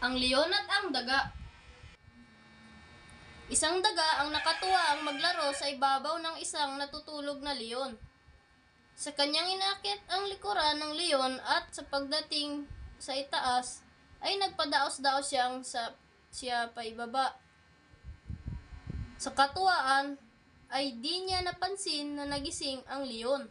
Ang leon at ang daga. Isang daga ang nakatuwaang maglaro sa ibabaw ng isang natutulog na leon. Sa kanyang inakit ang likuran ng leon at sa pagdating sa itaas ay nagpadaos-daos siya paibaba. Sa katuwaan ay di niya napansin na nagising ang leon.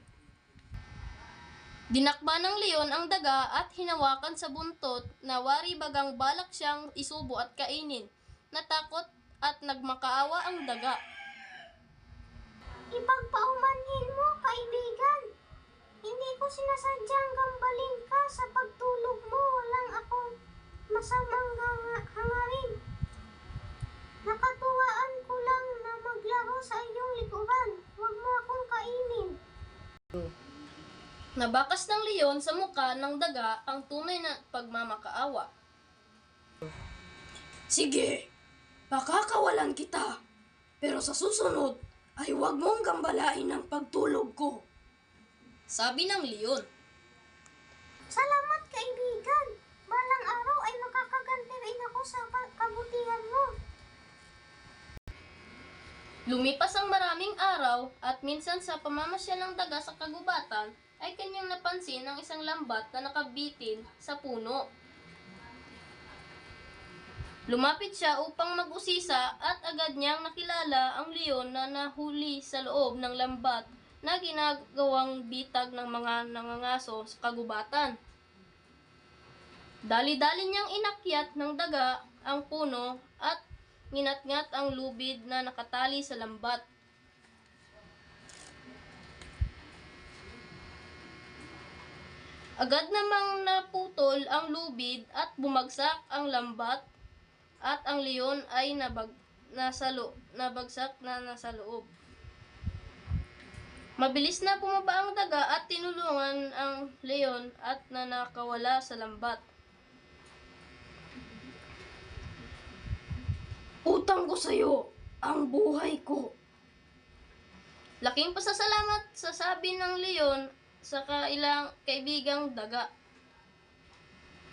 Dinakba ng leon ang daga at hinawakan sa buntot na wari bagang balak siyang isubo at kainin. Natakot at nagmakaawa ang daga. Ipagpaumanhin mo, kaibigan. Hindi ko sinasadyang gambalin ka sa pagtulog mo. Walang akong masamang hangarin. Nakatuwaan ko lang na maglaro sa iyong likuran. Huwag mo akong kainin. Nabakas ng leon sa muka ng daga ang tunay na pagmamakaawa. Sige, pakakawalan kita. Pero sa susunod ay huwag mong gambalain ang pagtulog ko. Sabi ng leon. Salamat, kaibigan. Balang araw ay makakaganti rin ako sa kabutihan mo. Lumipas ang maraming araw at minsan sa pamamasyal ng daga sa kagubatan ay kanyang napansin ang isang lambat na nakabitin sa puno. Lumapit siya upang mag-usisa at agad niyang nakilala ang leon na nahuli sa loob ng lambat na ginagawang bitag ng mga nangangaso sa kagubatan. Dali-dali niyang inakyat ng daga ang puno at nginat-ngat ang lubid na nakatali sa lambat. Agad namang naputol ang lubid at bumagsak ang lambat at ang leon ay nabagsak na nasa loob. Mabilis na bumaba ang daga at tinulungan ang leon at nakawala sa lambat. Utang ko sa'yo ang buhay ko. Laking pasasalamat sa sabi ng leon sa kaibigang daga.